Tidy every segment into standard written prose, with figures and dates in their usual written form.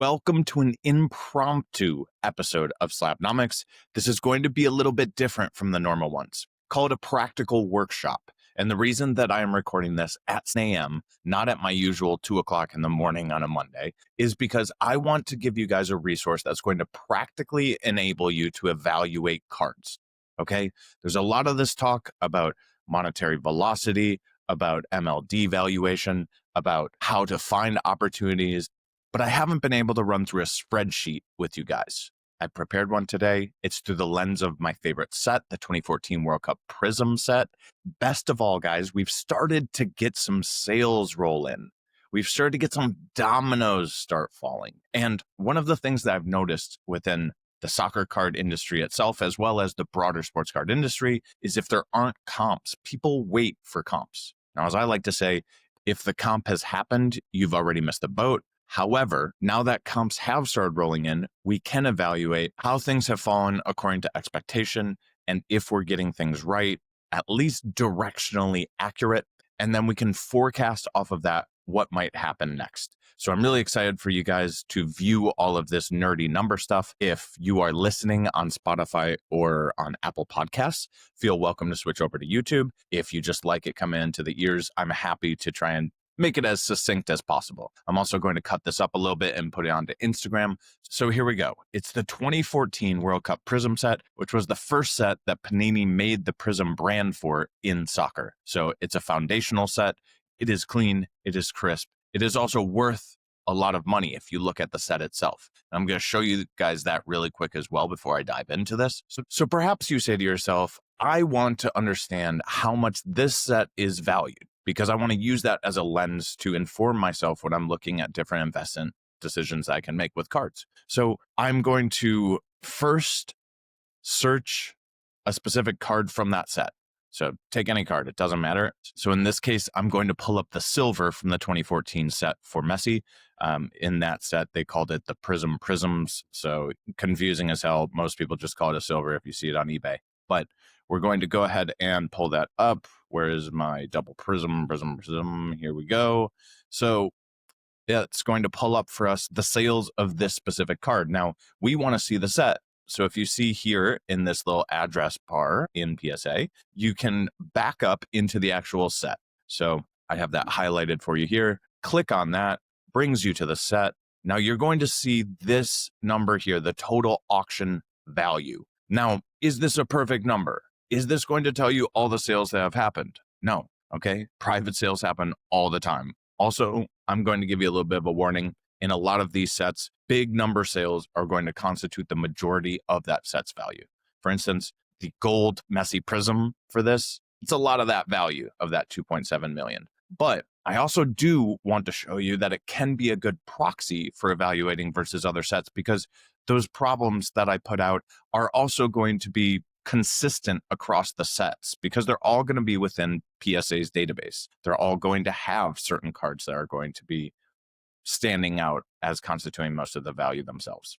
Welcome to an impromptu episode of Slabnomics. This is going to be a little bit different from the normal ones. Call it a practical workshop. And the reason that I am recording this at 10 a.m., not at my usual 2 o'clock in the morning on a Monday, is because I want to give you guys a resource that's going to practically enable you to evaluate cards. Okay? There's a lot of this talk about monetary velocity, about MLD valuation, about how to find opportunities, but I haven't been able to run through a spreadsheet with you guys. I prepared one today. It's through the lens of my favorite set, the 2014 World Cup Prizm set. Best of all, guys, we've started to get some sales roll in. We've started to get some dominoes start falling. And one of the things that I've noticed within the soccer card industry itself, as well as the broader sports card industry, is if there aren't comps, people wait for comps. Now, as I like to say, if the comp has happened, you've already missed the boat. However, now that comps have started rolling in, we can evaluate how things have fallen according to expectation and if we're getting things right, at least directionally accurate, and then we can forecast off of that what might happen next. So I'm really excited for you guys to view all of this nerdy number stuff. If you are listening on Spotify or on Apple Podcasts, feel welcome to switch over to YouTube. If you just like it coming into the ears, I'm happy to try and make it as succinct as possible. I'm also going to cut this up a little bit and put it onto Instagram. So here we go. It's the 2014 World Cup Prizm set, which was the first set that Panini made the Prizm brand for in soccer. So it's a foundational set. It is clean. It is crisp. It is also worth a lot of money if you look at the set itself. And I'm going to show you guys that really quick as well before I dive into this. So perhaps you say to yourself, I want to understand how much this set is valued, because I want to use that as a lens to inform myself when I'm looking at different investment decisions I can make with cards. So I'm going to first search a specific card from that set. So take any card, it doesn't matter. So in this case, I'm going to pull up the silver from the 2014 set for Messi. In that set, they called it the Prizm Prizms. So confusing as hell. Most people just call it a silver if you see it on eBay. But we're going to go ahead and pull that up. Where is my double Prizm? Here we go. So yeah, it's going to pull up for us the sales of this specific card. Now, we want to see the set. So if you see here in this little address bar in PSA, you can back up into the actual set. So I have that highlighted for you here. Click on that, brings you to the set. Now you're going to see this number here, the total auction value. Now, is this a perfect number? Is this going to tell you all the sales that have happened? No. Okay. Private sales happen all the time. Also, I'm going to give you a little bit of a warning. In a lot of these sets, big number sales are going to constitute the majority of that set's value. For instance, the gold Messi Prizm for this, it's a lot of that value of that 2.7 million. But I also do want to show you that it can be a good proxy for evaluating versus other sets, because those problems that I put out are also going to be consistent across the sets, because they're all going to be within PSA's database. They're all going to have certain cards that are going to be standing out as constituting most of the value themselves.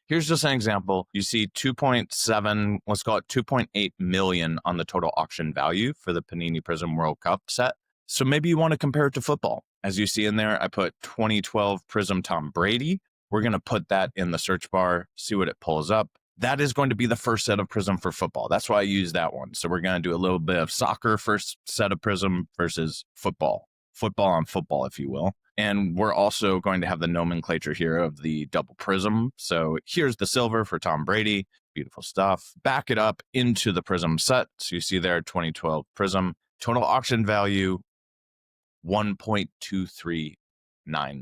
Here's just an example. You see 2.7, let's call it 2.8 million on the total auction value for the Panini Prizm World Cup set. So maybe you want to compare it to football. As you see in there, I put 2012 Prizm Tom Brady. We're going to put that in the search bar, see what it pulls up. That is going to be the first set of Prizm for football. That's why I use that one. So we're going to do a little bit of soccer first set of Prizm versus football. Football on football, if you will. And we're also going to have the nomenclature here of the double Prizm. So here's the silver for Tom Brady. Beautiful stuff. Back it up into the Prizm set. So you see there, 2012 Prizm. Total auction value, 1.239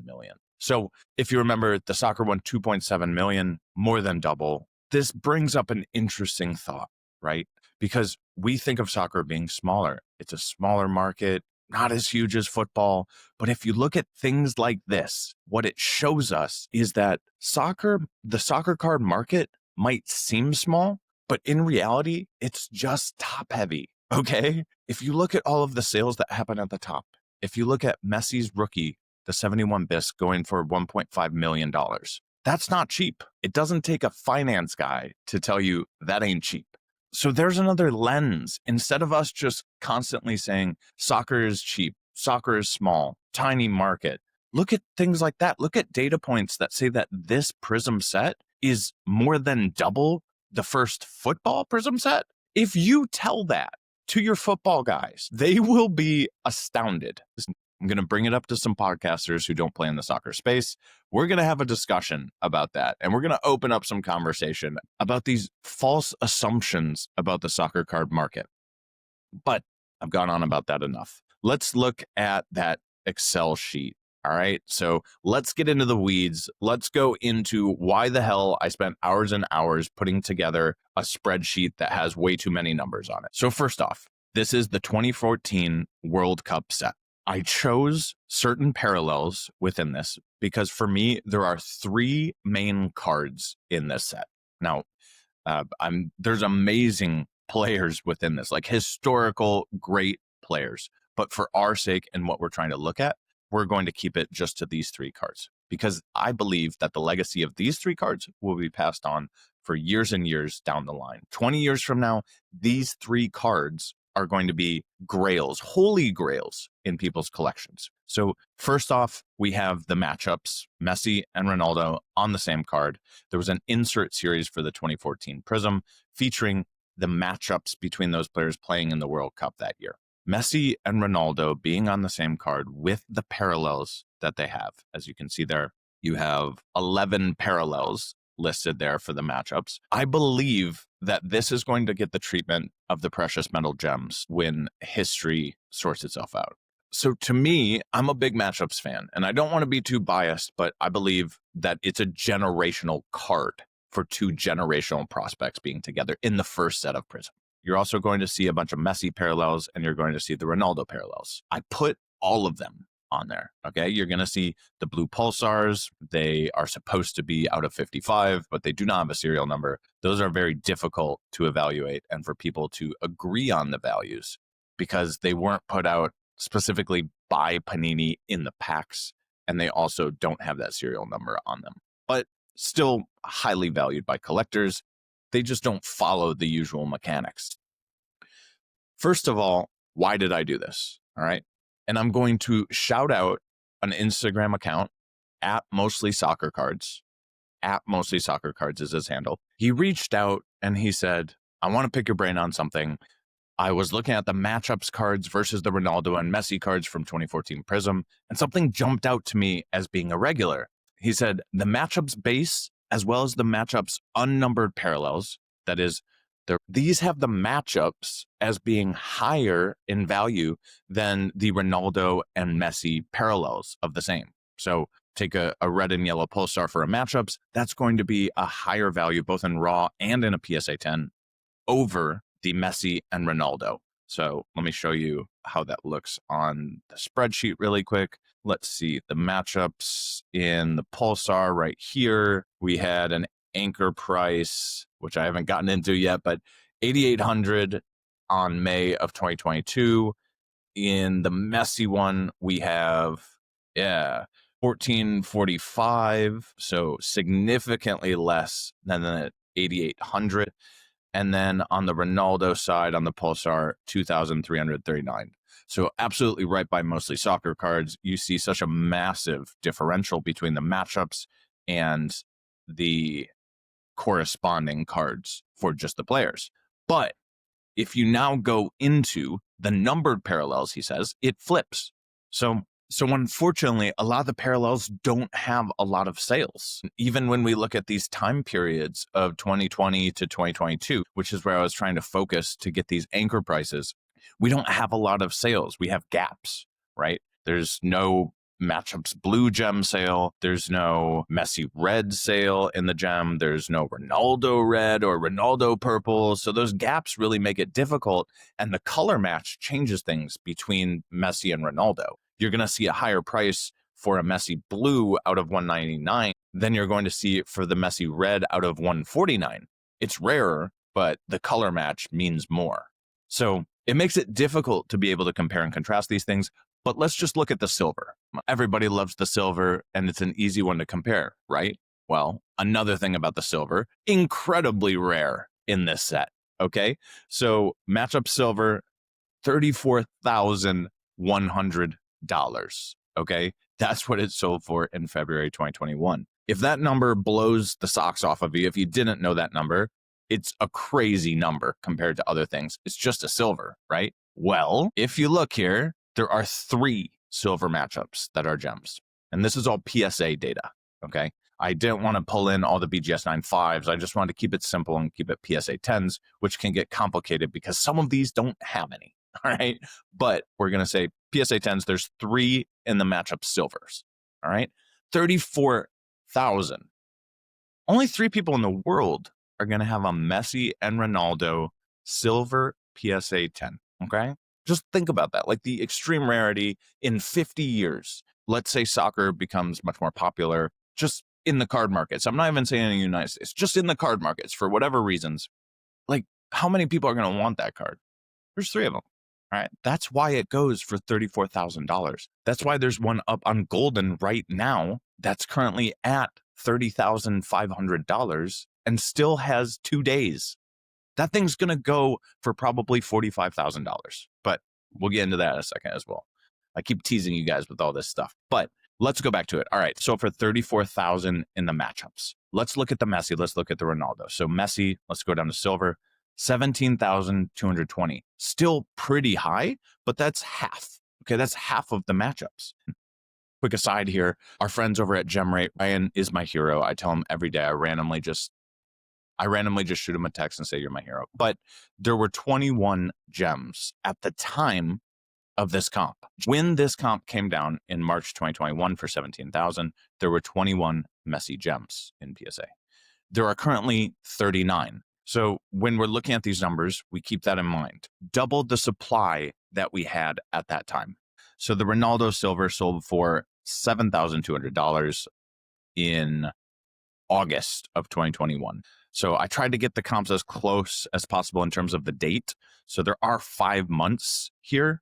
million. So if you remember, the soccer one, 2.7 million, more than double. This brings up an interesting thought, right? Because we think of soccer being smaller. It's a smaller market, not as huge as football. But if you look at things like this, what it shows us is that the soccer card market might seem small, but in reality, it's just top heavy. Okay. If you look at all of the sales that happen at the top, if you look at Messi's rookie, the 71 bis going for $1.5 million, that's not cheap. It doesn't take a finance guy to tell you that ain't cheap. So there's another lens. Instead of us just constantly saying soccer is cheap, soccer is small, tiny market, Look at things like that. Look at data points that say that this Prizm set is more than double the first football Prizm set. If you tell that to your football guys, they will be astounded. I'm going to bring it up to some podcasters who don't play in the soccer space. We're going to have a discussion about that. And we're going to open up some conversation about these false assumptions about the soccer card market. But I've gone on about that enough. Let's look at that Excel sheet. All right. So let's get into the weeds. Let's go into why the hell I spent hours and hours putting together a spreadsheet that has way too many numbers on it. So first off, this is the 2014 World Cup set. I chose certain parallels within this because for me, there are three main cards in this set. Now, there's amazing players within this, like historical great players. But for our sake and what we're trying to look at, we're going to keep it just to these three cards because I believe that the legacy of these three cards will be passed on for years and years down the line. 20 years from now, these three cards are going to be grails, holy grails in people's collections. So first off, we have the matchups, Messi and Ronaldo on the same card. There was an insert series for the 2014 Prizm featuring the matchups between those players playing in the World Cup that year. Messi and Ronaldo being on the same card with the parallels that they have. As you can see there, you have 11 parallels listed there for the matchups. I believe that this is going to get the treatment of the precious metal gems when history sorts itself out. So to me, I'm a big matchups fan, and I don't want to be too biased, but I believe that it's a generational card for two generational prospects being together in the first set of Prizm. You're also going to see a bunch of Messi parallels, and you're going to see the Ronaldo parallels. I put all of them on there, okay? You're going to see the blue Pulsars. They are supposed to be out of 55, but they do not have a serial number. Those are very difficult to evaluate and for people to agree on the values because they weren't put out specifically by Panini in the packs, and they also don't have that serial number on them. But still highly valued by collectors. They just don't follow the usual mechanics. First of all, why did I do this? All right. And I'm going to shout out an Instagram account at Mostly Soccer Cards. At Mostly Soccer Cards is his handle. He reached out and he said, I want to pick your brain on something. I was looking at the matchups cards versus the Ronaldo and Messi cards from 2014 Prizm, and something jumped out to me as being irregular. He said, the matchups base as well as the matchups unnumbered parallels, that is, these have the matchups as being higher in value than the Ronaldo and Messi parallels of the same. So take a red and yellow Pulsar for a matchups, that's going to be a higher value both in raw and in a PSA 10 over the Messi and Ronaldo. So let me show you how that looks on the spreadsheet really quick. Let's see the matchups in the Pulsar right here. We had an anchor price, which I haven't gotten into yet, but 8,800 on May of 2022. In the Messi one, we have, 1445. So significantly less than the 8,800. And then on the Ronaldo side, on the Pulsar, 2,339. So absolutely right by Mostly Soccer Cards. You see such a massive differential between the matchups and the corresponding cards for just the players. But if you now go into the numbered parallels, he says, it flips. So unfortunately, a lot of the parallels don't have a lot of sales. Even when we look at these time periods of 2020 to 2022, which is where I was trying to focus to get these anchor prices, we don't have a lot of sales. We have gaps, right? There's no matchups blue gem sale. There's no Messi red sale in the gem. There's no Ronaldo red or Ronaldo purple. So those gaps really make it difficult. And the color match changes things between Messi and Ronaldo. You're going to see a higher price for a Messi blue out of 199 than you're going to see for the Messi red out of 149. It's rarer, but the color match means more. So it makes it difficult to be able to compare and contrast these things. But let's just look at the silver. Everybody loves the silver, and it's an easy one to compare, right? Well, another thing about the silver, incredibly rare in this set, okay? So matchup silver, $34,100, okay? That's what it sold for in February 2021. If that number blows the socks off of you, if you didn't know that number, it's a crazy number compared to other things. It's just a silver, right? Well, if you look here, there are 3 silver matchups that are gems. And this is all PSA data, okay? I didn't want to pull in all the BGS 9.5s. I just wanted to keep it simple and keep it PSA 10s, which can get complicated because some of these don't have any, all right? But we're going to say PSA 10s, there's 3 in the matchup silvers, all right? 34,000. Only 3 people in the world are going to have a Messi and Ronaldo silver PSA 10, okay? Just think about that, like the extreme rarity in 50 years. Let's say soccer becomes much more popular just in the card markets. I'm not even saying in the United States, just in the card markets for whatever reasons. Like, how many people are going to want that card? There's 3 of them. All right. That's why it goes for $34,000. That's why there's one up on Goldin right now that's currently at $30,500 and still has 2 days. That thing's going to go for probably $45,000, but we'll get into that in a second as well. I keep teasing you guys with all this stuff, but let's go back to it. All right. So for 34,000 in the matchups, let's look at the Messi. Let's look at the Ronaldo. So Messi, let's go down to silver, 17,220. Still pretty high, but that's half. Okay. That's half of the matchups. Quick aside here, our friends over at GemRate, Ryan is my hero. I tell him every day, I randomly just shoot him a text and say, you're my hero. But there were 21 gems at the time of this comp. When this comp came down in March 2021 for 17,000, there were 21 Messi gems in PSA. There are currently 39. So when we're looking at these numbers, we keep that in mind. Double the supply that we had at that time. So the Ronaldo silver sold for $7,200 in August of 2021. So I tried to get the comps as close as possible in terms of the date. So there are 5 months here.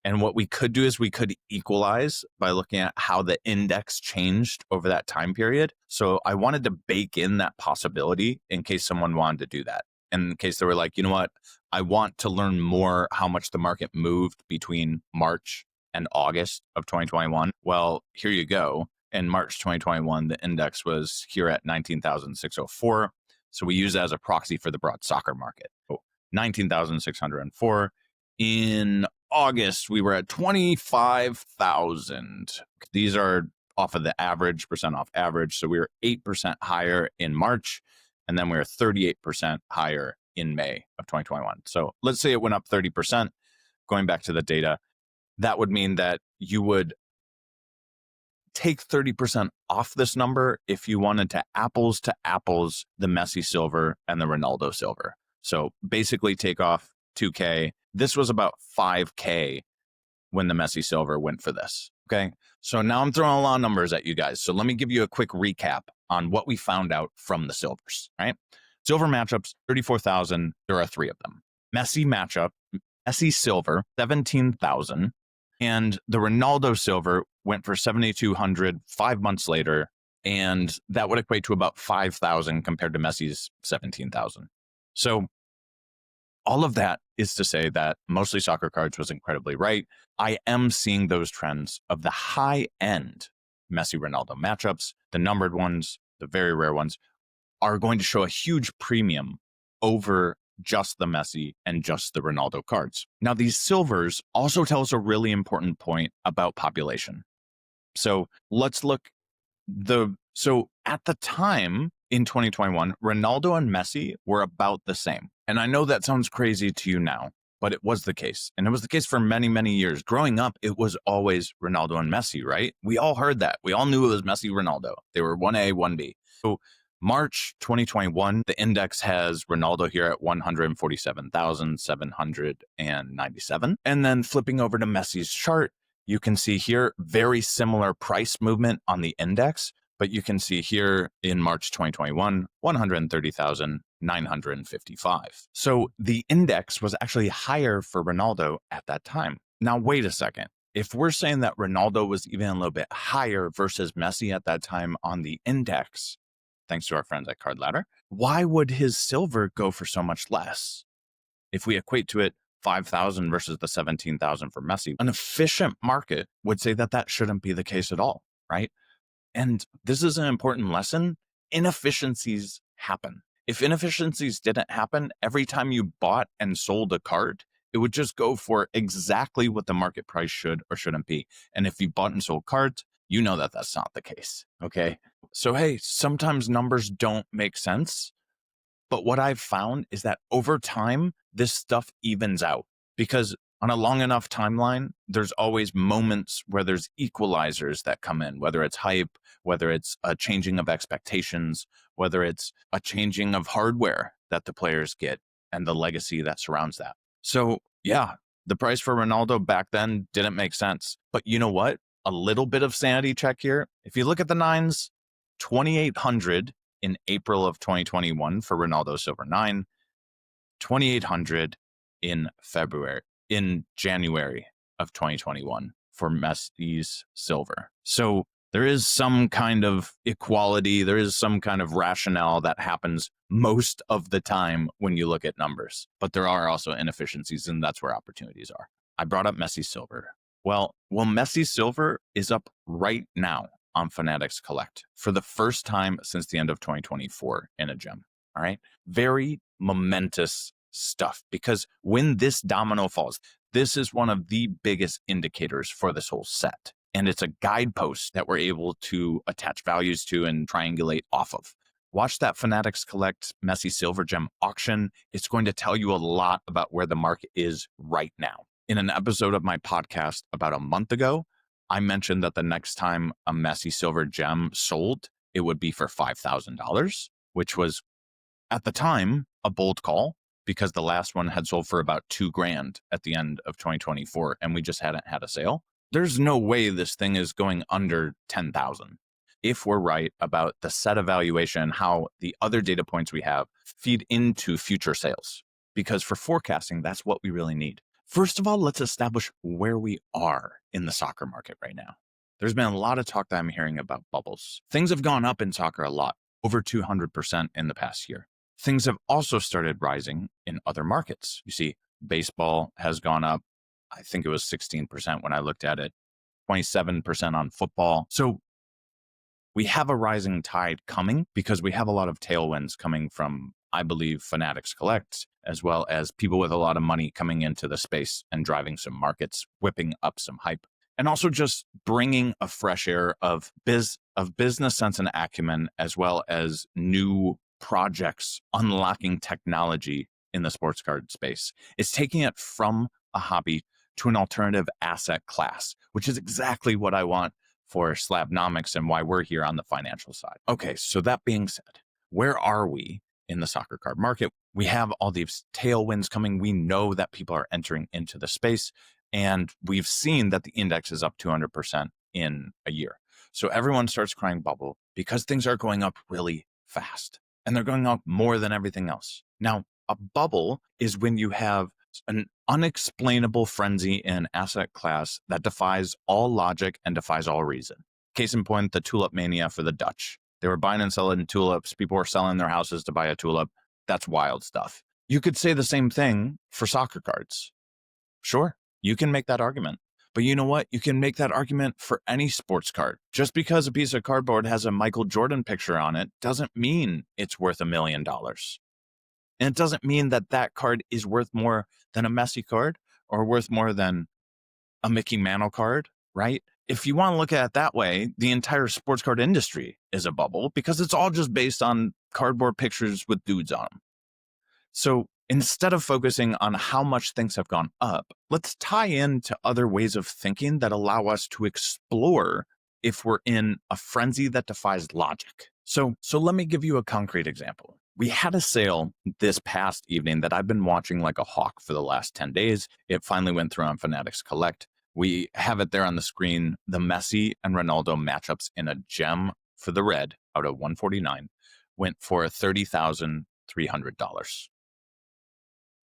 And what we could do is we could equalize by looking at how the index changed over that time period. So I wanted to bake in that possibility in case someone wanted to do that. And in case they were like, you know what, I want to learn more how much the market moved between March and August of 2021. Well, here you go. In March 2021, the index was here at 19,604. So we use that as a proxy for the broad soccer market. 19,604. In August, we were at 25,000. These are off of the average, percent off average. So we were 8% higher in March, and then we were 38% higher in May of 2021. So let's say it went up 30%. Going back to the data, that would mean that you would take 30% off this number if you wanted to apples the Messi silver and the Ronaldo silver. So basically take off 2K. This was about 5K when the Messi silver went for this. Okay. So now I'm throwing a lot of numbers at you guys. So let me give you a quick recap on what we found out from the silvers, right? Silver matchups, 34,000. There are 3 of them. Messi matchup, Messi silver, 17,000. And the Ronaldo silver went for 7,200 5 months later. And that would equate to about 5,000 compared to Messi's 17,000. So all of that is to say that Mostly Soccer Cards was incredibly right. I am seeing those trends of the high-end Messi Ronaldo matchups, the numbered ones, the very rare ones, are going to show a huge premium over just the Messi and just the Ronaldo cards. Now, these silvers also tell us a really important point about population. So let's look. So at the time in 2021, Ronaldo and Messi were about the same. And I know that sounds crazy to you now, but it was the case. And it was the case for many, many years. Growing up, it was always Ronaldo and Messi, right? We all heard that. We all knew it was Messi, Ronaldo. They were 1A, 1B. So March 2021, the index has Ronaldo here at 147,797. And then flipping over to Messi's chart, you can see here very similar price movement on the index, but you can see here in March 2021, 130,955. So the index was actually higher for Ronaldo at that time. Now, wait a second. If we're saying that Ronaldo was even a little bit higher versus Messi at that time on the index, thanks to our friends at Card Ladder, why would his silver go for so much less? If we equate to it 5,000 versus the 17,000 for Messi. An efficient market would say that that shouldn't be the case at all, right? And this is an important lesson. Inefficiencies happen. If inefficiencies didn't happen, every time you bought and sold a card, it would just go for exactly what the market price should or shouldn't be. And if you bought and sold cards, you know that that's not the case, okay? So, hey, sometimes numbers don't make sense. But what I've found is that over time, this stuff evens out because on a long enough timeline, there's always moments where there's equalizers that come in, whether it's hype, whether it's a changing of expectations, whether it's a changing of hardware that the players get and the legacy that surrounds that. So yeah, the price for Ronaldo back then didn't make sense. But you know what? A little bit of sanity check here. If you look at the nines, 2,800 in April of 2021 for Ronaldo Silver 9, 2,800 in January of 2021 for Messi's Silver. So there is some kind of equality, there is some kind of rationale that happens most of the time when you look at numbers, but there are also inefficiencies, and that's where opportunities are. I brought up Messi Silver. Well, Messi Silver is up right now on Fanatics Collect for the first time since the end of 2024 in a gem. All right. Very momentous stuff because when this domino falls, this is one of the biggest indicators for this whole set. And it's a guidepost that we're able to attach values to and triangulate off of. Watch that Fanatics Collect Messi Silver Gem auction. It's going to tell you a lot about where the market is right now. In an episode of my podcast about a month ago, I mentioned that the next time a Messi Silver Gem sold, it would be for $5,000, which was at the time a bold call because the last one had sold for about $2,000 at the end of 2024 and we just hadn't had a sale. There's no way this thing is going under 10,000. If we're right about the set evaluation and how the other data points we have feed into future sales, because for forecasting, that's what we really need. First of all, let's establish where we are in the soccer market right now. There's been a lot of talk that I'm hearing about bubbles. Things have gone up in soccer a lot, over 200% in the past year. Things have also started rising in other markets. You see, baseball has gone up. I think it was 16% when I looked at it, 27% on football. So we have a rising tide coming because we have a lot of tailwinds coming from, I believe, Fanatics Collect, as well as people with a lot of money coming into the space and driving some markets, whipping up some hype, and also just bringing a fresh air of business sense and acumen, as well as new projects unlocking technology in the sports card space. It's taking it from a hobby to an alternative asset class, which is exactly what I want for Slabnomics and why we're here on the financial side. Okay, so that being said, where are we in the soccer card market? We have all these tailwinds coming. We know that people are entering into the space, and we've seen that the index is up 200% in a year. So everyone starts crying bubble because things are going up really fast, and they're going up more than everything else. Now, a bubble is when you have an unexplainable frenzy in an asset class that defies all logic and defies all reason. Case in point, the tulip mania for the Dutch. They were buying and selling tulips. People were selling their houses to buy a tulip. That's wild stuff. You could say the same thing for soccer cards. Sure, you can make that argument. But you know what? You can make that argument for any sports card. Just because a piece of cardboard has a Michael Jordan picture on it doesn't mean it's worth $1 million. And it doesn't mean that that card is worth more than a Messi card or worth more than a Mickey Mantle card, right? If you want to look at it that way, the entire sports card industry is a bubble because it's all just based on cardboard pictures with dudes on them. So instead of focusing on how much things have gone up, let's tie into other ways of thinking that allow us to explore if we're in a frenzy that defies logic. So let me give you a concrete example. We had a sale this past evening that I've been watching like a hawk for the last 10 days. It finally went through on Fanatics Collect. We have it there on the screen. The Messi and Ronaldo matchups in a gem for the red out of 149 went for $30,300.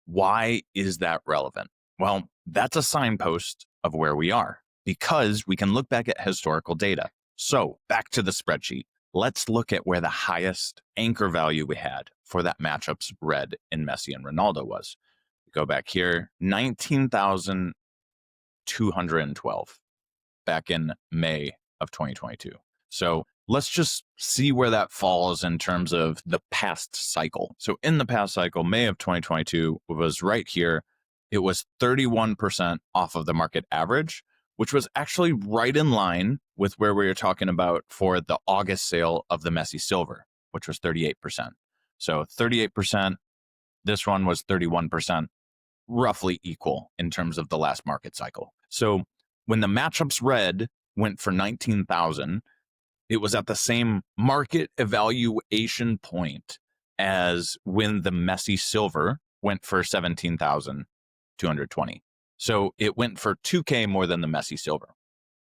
Why is that relevant? Well, that's a signpost of where we are because we can look back at historical data. So back to the spreadsheet. Let's look at where the highest anchor value we had for that matchup's red in Messi and Ronaldo was. Go back here, 19,212 back in May of 2022. So let's just see where that falls in terms of the past cycle. So in the past cycle, May of 2022 was right here. It was 31% off of the market average, which was actually right in line with where we were talking about for the August sale of the Messi Silver, which was 38%. So 38%, this one was 31%, roughly equal in terms of the last market cycle. So when the matchups red went for 19,000, it was at the same market evaluation point as when the Messi Silver went for 17,220. So it went for 2K more than the Messi Silver.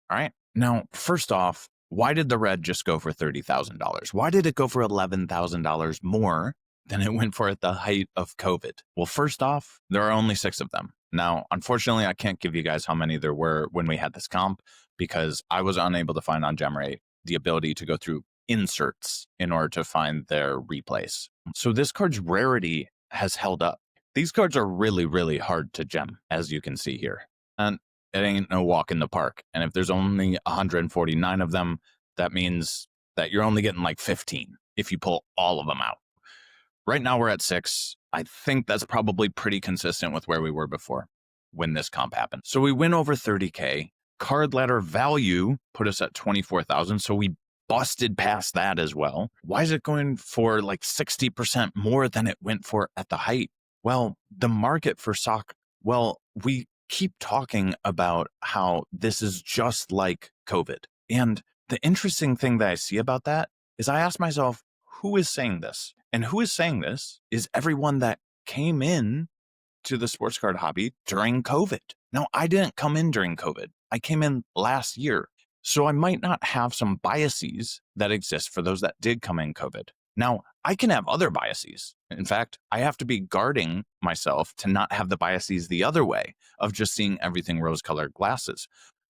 All right. Now, first off, why did the red just go for $30,000? Why did it go for $11,000 more than it went for at the height of COVID? Well, first off, there are only 6 of them. Now, unfortunately, I can't give you guys how many there were when we had this comp because I was unable to find on Generate the ability to go through inserts in order to find their replays. So this card's rarity has held up. These cards are really, really hard to gem, as you can see here. And it ain't no walk in the park. And if there's only 149 of them, that means that you're only getting like 15 if you pull all of them out. Right now we're at 6. I think that's probably pretty consistent with where we were before when this comp happened. So we went over 30K. Card ladder value put us at 24,000. So we busted past that as well. Why is it going for like 60% more than it went for at the height? Well, the market for soccer, we keep talking about how this is just like COVID. And the interesting thing that I see about that is I ask myself, who is saying this? And who is saying this is everyone that came in to the sports card hobby during COVID. Now, I didn't come in during COVID. I came in last year. So I might not have some biases that exist for those that did come in COVID. Now, I can have other biases. In fact, I have to be guarding myself to not have the biases the other way of just seeing everything rose-colored glasses.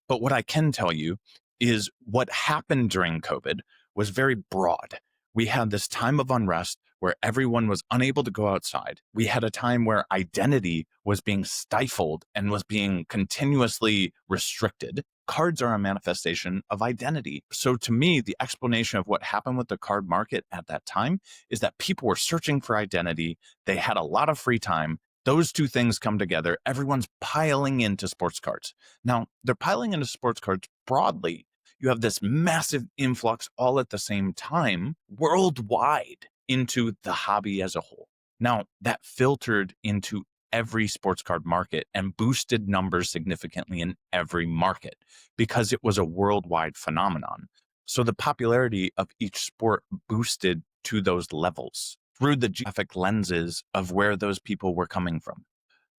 But what I can tell you is what happened during COVID was very broad. We had this time of unrest where everyone was unable to go outside. We had a time where identity was being stifled and was being continuously restricted. Cards are a manifestation of identity. So to me, the explanation of what happened with the card market at that time is that people were searching for identity. They had a lot of free time. Those two things come together. Everyone's piling into sports cards. Now, they're piling into sports cards broadly. You have this massive influx all at the same time worldwide into the hobby as a whole. Now, that filtered into every sports card market and boosted numbers significantly in every market because it was a worldwide phenomenon. So the popularity of each sport boosted to those levels through the geographic lenses of where those people were coming from.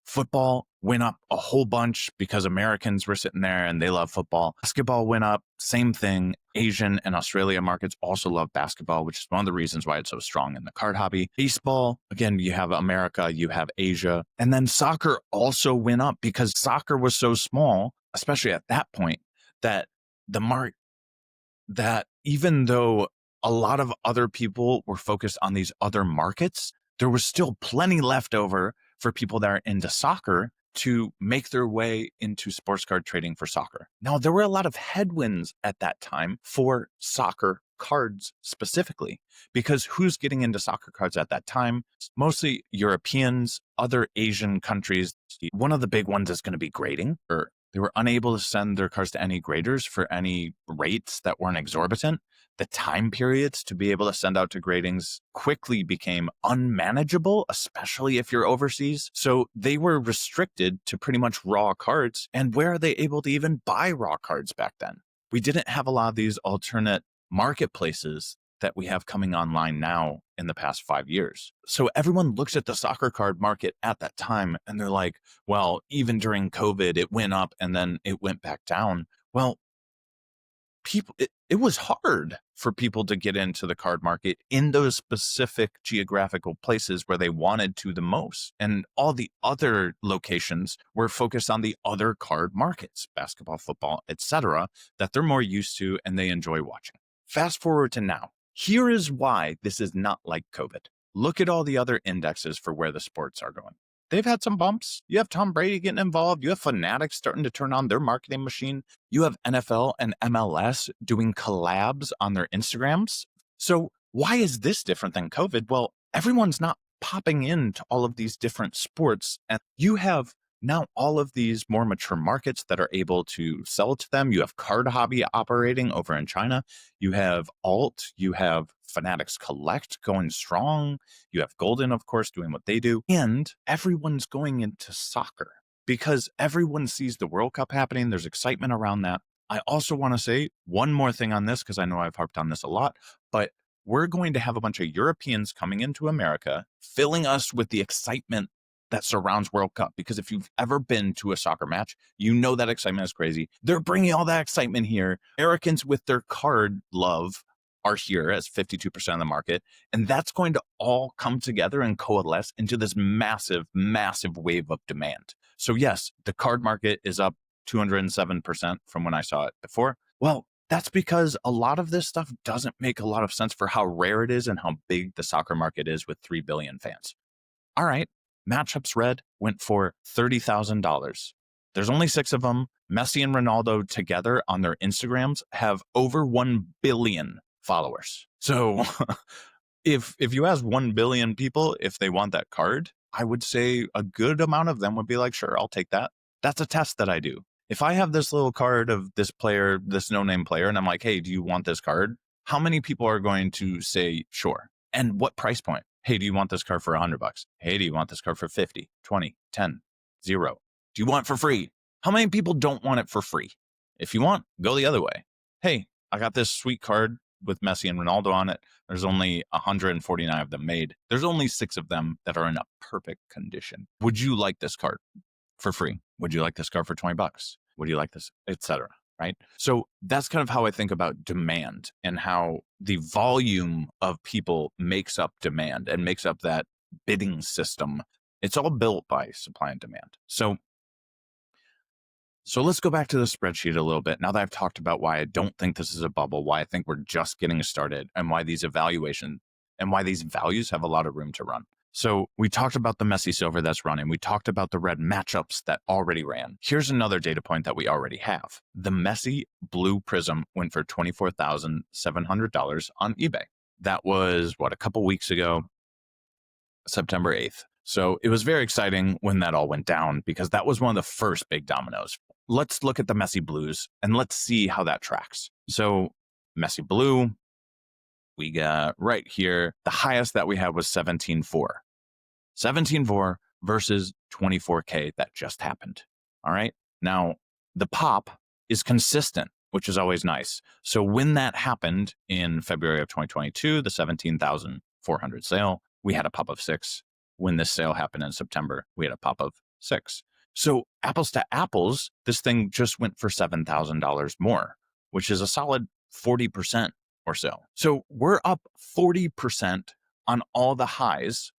Football went up a whole bunch because Americans were sitting there and they love football. Basketball went up, same thing. Asian and Australia markets also love basketball, which is one of the reasons why it's so strong in the card hobby. Baseball, again, you have America, you have Asia. And then soccer also went up because soccer was so small, especially at that point, that that even though a lot of other people were focused on these other markets, there was still plenty left over for people that are into soccer to make their way into sports card trading for soccer. Now, there were a lot of headwinds at that time for soccer cards specifically, because who's getting into soccer cards at that time? Mostly Europeans, other Asian countries. One of the big ones is going to be grading, or they were unable to send their cards to any graders for any rates that weren't exorbitant. The time periods to be able to send out to gradings quickly became unmanageable, especially if you're overseas. So they were restricted to pretty much raw cards. And where are they able to even buy raw cards back then? We didn't have a lot of these alternate marketplaces that we have coming online now in the past 5 years. So everyone looks at the soccer card market at that time and they're like, well, even during COVID, it went up and then it went back down. Well, it was hard for people to get into the card market in those specific geographical places where they wanted to the most. And all the other locations were focused on the other card markets, basketball, football, etc., that they're more used to and they enjoy watching. Fast forward to now. Here is why this is not like COVID. Look at all the other indexes for where the sports are going. they've had some bumps. You have Tom Brady getting involved. You have Fanatics starting to turn on their marketing machine. You have NFL and MLS doing collabs on their Instagrams. So why is this different than COVID? Well, everyone's not popping into all of these different sports, and you have now all of these more mature markets that are able to sell to them. You have Card Hobby operating over in China. You have Alt. You have Fanatics Collect going strong. You have Goldin, of course, doing what they do. And everyone's going into soccer because everyone sees the World Cup happening. There's excitement around that. I also want to say one more thing on this because I know I've harped on this a lot, but we're going to have a bunch of Europeans coming into America, filling us with the excitement that surrounds World Cup. Because if you've ever been to a soccer match, you know that excitement is crazy. They're bringing all that excitement here. Americans with their card love are here as 52% of the market. And that's going to all come together and coalesce into this massive, massive wave of demand. So yes, the card market is up 207% from when I saw it before. Well, that's because a lot of this stuff doesn't make a lot of sense for how rare it is and how big the soccer market is with 3 billion fans. All right, Matchups Red went for $30,000. There's only 6 of them. Messi and Ronaldo together on their Instagrams have over 1 billion followers. So if you ask 1 billion people if they want that card, I would say a good amount of them would be like, sure, I'll take that. That's a test that I do. If I have this little card of this player, this no-name player, and I'm like, hey, do you want this card? How many people are going to say, sure? And what price point? Hey, do you want this card for $100? Hey, do you want this card for 50, 20, 10, 0? Do you want it for free? How many people don't want it for free? If you want, go the other way. Hey, I got this sweet card with Messi and Ronaldo on it. There's only 149 of them made. There's only 6 of them that are in a perfect condition. Would you like this card for free? Would you like this card for $20? Would you like this, etc.? Right? So that's kind of how I think about demand and how the volume of people makes up demand and makes up that bidding system. It's all built by supply and demand. So let's go back to the spreadsheet a little bit. Now that I've talked about why I don't think this is a bubble, why I think we're just getting started, and why these evaluations and why these values have a lot of room to run. So we talked about the Messi Silver that's running. We talked about the red matchups that already ran. Here's another data point that we already have. The Messi Blue Prizm went for $24,700 on eBay. That was, a couple weeks ago, September 8th. So it was very exciting when that all went down because that was one of the first big dominoes. Let's look at the Messi Blues and let's see how that tracks. So Messi Blue, we got right here, the highest that we had was 17.4. 17.4 versus 24K that just happened. All right. Now, the pop is consistent, which is always nice. So when that happened in February of 2022, the 17,400 sale, we had a pop of 6. When this sale happened in September, we had a pop of 6. So apples to apples, this thing just went for $7,000 more, which is a solid 40% or so. So we're up 40% on all the highs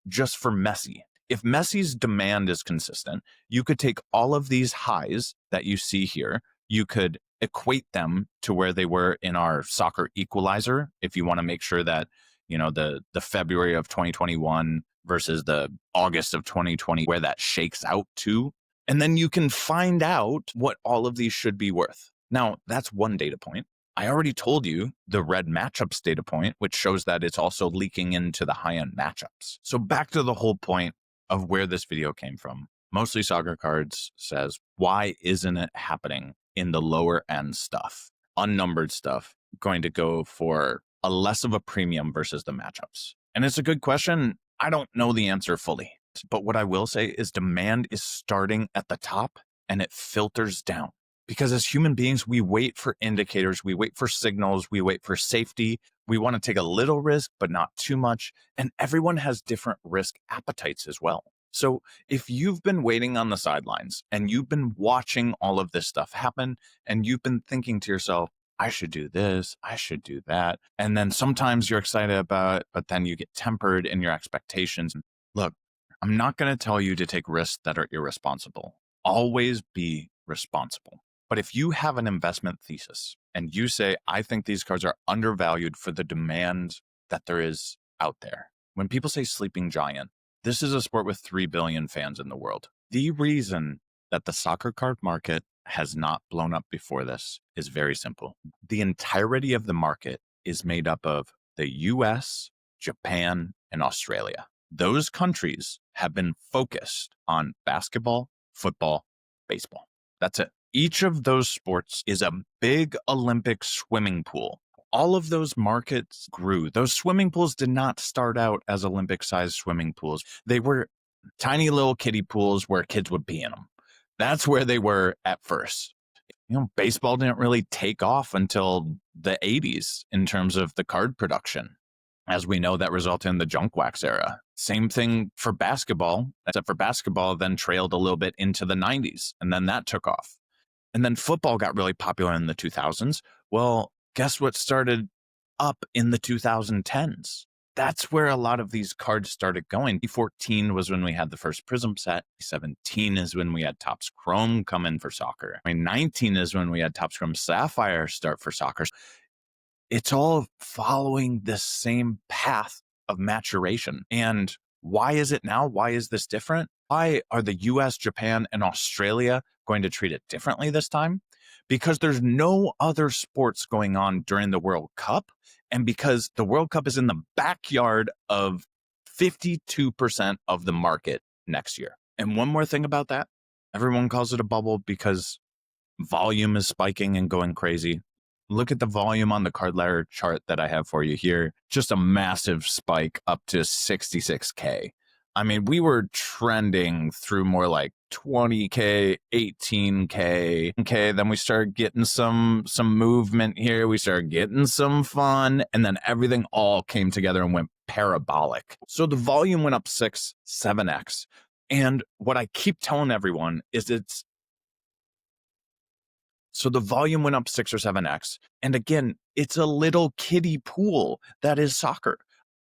just for Messi. If Messi's demand is consistent, you could take all of these highs that you see here, you could equate them to where they were in our soccer equalizer. If you want to make sure that, the February of 2021 versus the August of 2020, where that shakes out to, and then you can find out what all of these should be worth. Now, that's one data point. I already told you the red matchups data point, which shows that it's also leaking into the high-end matchups. So back to the whole point of where this video came from. Mostly Soccer Cards says, why isn't it happening in the lower end stuff? Unnumbered stuff going to go for a less of a premium versus the matchups. And it's a good question. I don't know the answer fully. But what I will say is demand is starting at the top and it filters down. Because as human beings, we wait for indicators, we wait for signals, we wait for safety. We want to take a little risk, but not too much. And everyone has different risk appetites as well. So if you've been waiting on the sidelines and you've been watching all of this stuff happen and you've been thinking to yourself, I should do this, I should do that. And then sometimes you're excited about it, but then you get tempered in your expectations. Look, I'm not going to tell you to take risks that are irresponsible. Always be responsible. But if you have an investment thesis and you say, I think these cards are undervalued for the demand that there is out there. When people say sleeping giant, This is a sport with 3 billion fans in the world. The reason that the soccer card market has not blown up before this is very simple. The entirety of the market is made up of the US, Japan, and Australia. Those countries have been focused on basketball, football, baseball. That's it. Each of those sports is a big Olympic swimming pool. All of those markets grew. Those swimming pools did not start out as Olympic-sized swimming pools. They were tiny little kiddie pools where kids would pee in them. That's where they were at first. Baseball didn't really take off until the 80s in terms of the card production. As we know, that resulted in the junk wax era. Same thing for basketball, except for basketball then trailed a little bit into the 90s, and then that took off. And then football got really popular in the 2000s. Well, guess what started up in the 2010s? That's where a lot of these cards started going. 2014 was when we had the first Prizm set. 2017 is when we had Topps Chrome come in for soccer. 2019 is when we had Topps Chrome Sapphire start for soccer. It's all following this same path of maturation. And why is it now? Why is this different? Why are the US, Japan, and Australia going to treat it differently this time? Because there's no other sports going on during the World Cup, and because the World Cup is in the backyard of 52% of the market next year. And one more thing about that, everyone calls it a bubble because volume is spiking and going crazy. Look at the volume on the card ladder chart that I have for you here. Just a massive spike up to 66K. I mean, we were trending through more like 20K, 18K. Okay, then we started getting some movement here. We started getting some fun, and then everything all came together and went parabolic. So the volume went up 6, 7x. And what I keep telling everyone is so the volume went up 6 or 7x. And again, it's a little kiddie pool that is soccer.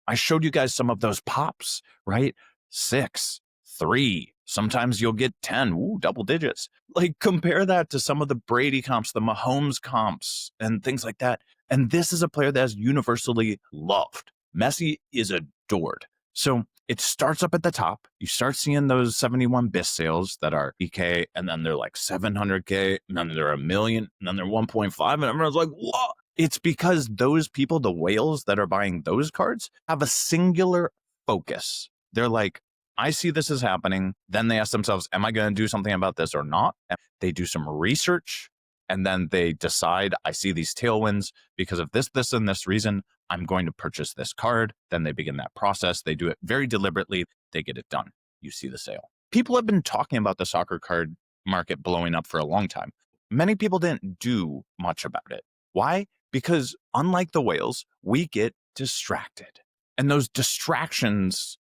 I showed you guys some of those pops, right? 6, 3, sometimes you'll get 10, double digits. Like compare that to some of the Brady comps, the Mahomes comps, and things like that. And this is a player that is universally loved. Messi is adored. So it starts up at the top. You start seeing those 71 BIS sales that are EK, and then they're like 700K, and then they're 1 million, and then they're 1.5, and everyone's like, whoa. It's because those people, the whales that are buying those cards, have a singular focus. They're like, I see this is happening. Then they ask themselves, am I going to do something about this or not? And they do some research, and then they decide, I see these tailwinds because of this, this, and this reason. I'm going to purchase this card. Then they begin that process. They do it very deliberately. They get it done. You see the sale. People have been talking about the soccer card market blowing up for a long time. Many people didn't do much about it. Why? Because unlike the whales, we get distracted. And those distractions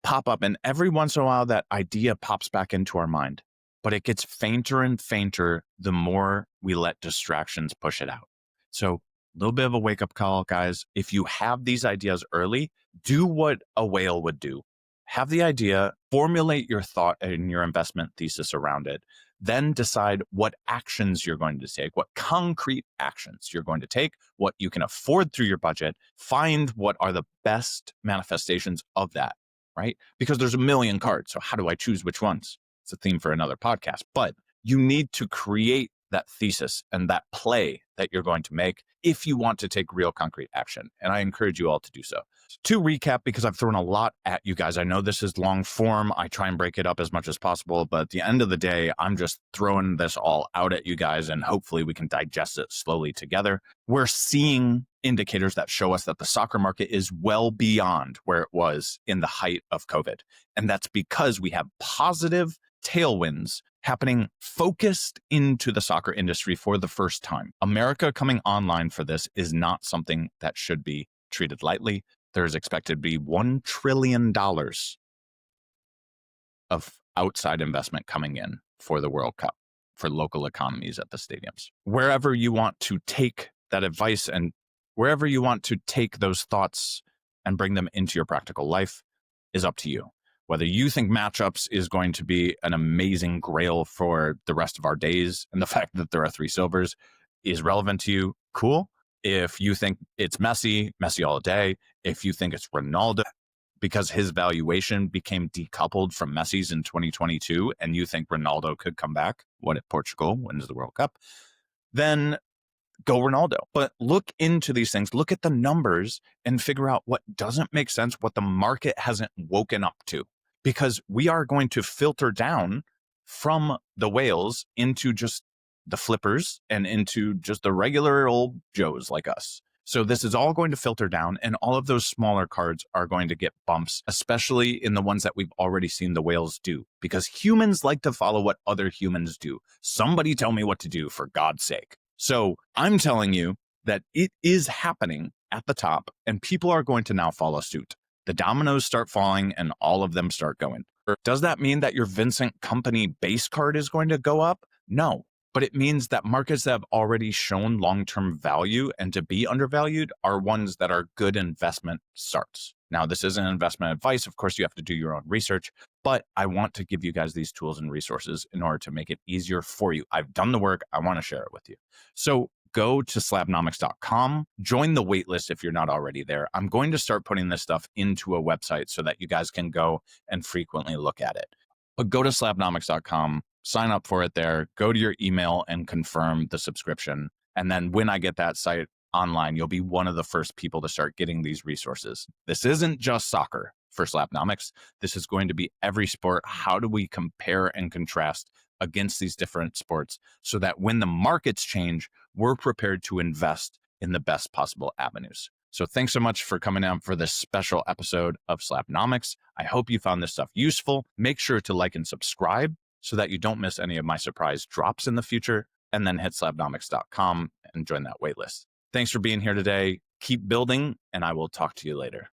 pop up, and every once in a while that idea pops back into our mind. But it gets fainter and fainter the more we let distractions push it out. So a little bit of a wake-up call, guys. If you have these ideas early, do what a whale would do. Have the idea, formulate your thought and your investment thesis around it, then decide what actions you're going to take, what concrete actions you're going to take, what you can afford through your budget, find what are the best manifestations of that, right? Because there's a million cards, so how do I choose which ones? It's a theme for another podcast, but you need to create that thesis and that play that you're going to make if you want to take real concrete action. And I encourage you all to do so. To recap, because I've thrown a lot at you guys, I know this is long form. I try and break it up as much as possible, but at the end of the day, I'm just throwing this all out at you guys, and hopefully we can digest it slowly together. We're seeing indicators that show us that the soccer market is well beyond where it was in the height of COVID. And that's because we have positive tailwinds happening focused into the soccer industry for the first time. America coming online for this is not something that should be treated lightly. There's expected to be $1 trillion of outside investment coming in for the World Cup, for local economies at the stadiums. Wherever you want to take that advice and wherever you want to take those thoughts and bring them into your practical life is up to you. Whether you think matchups is going to be an amazing grail for the rest of our days, and the fact that there are 3 silvers is relevant to you, cool. If you think it's Messi all day. If you think it's Ronaldo, because his valuation became decoupled from Messi's in 2022 and you think Ronaldo could come back, what if Portugal wins the World Cup, then go Ronaldo. But look into these things, look at the numbers and figure out what doesn't make sense, what the market hasn't woken up to, because we are going to filter down from the whales into just the flippers and into just the regular old Joes like us. So this is all going to filter down, and all of those smaller cards are going to get bumps, especially in the ones that we've already seen the whales do, because humans like to follow what other humans do. Somebody tell me what to do, for God's sake. So I'm telling you that it is happening at the top, and people are going to now follow suit. The dominoes start falling and all of them start going. Does that mean that your Vincent Company base card is going to go up? No. But it means that markets that have already shown long-term value and to be undervalued are ones that are good investment starts. Now, this isn't investment advice. Of course, you have to do your own research, but I want to give you guys these tools and resources in order to make it easier for you. I've done the work. I want to share it with you. So go to slabnomics.com, join the waitlist if you're not already there. I'm going to start putting this stuff into a website so that you guys can go and frequently look at it. But go to slabnomics.com, sign up for it there, go to your email and confirm the subscription. And then when I get that site online, you'll be one of the first people to start getting these resources. This isn't just soccer for Slabnomics. This is going to be every sport. How do we compare and contrast against these different sports so that when the markets change, we're prepared to invest in the best possible avenues? So thanks so much for coming on for this special episode of Slabnomics. I hope you found this stuff useful. Make sure to like and subscribe so that you don't miss any of my surprise drops in the future, and then hit slabnomics.com and join that waitlist. Thanks for being here today. Keep building, and I will talk to you later.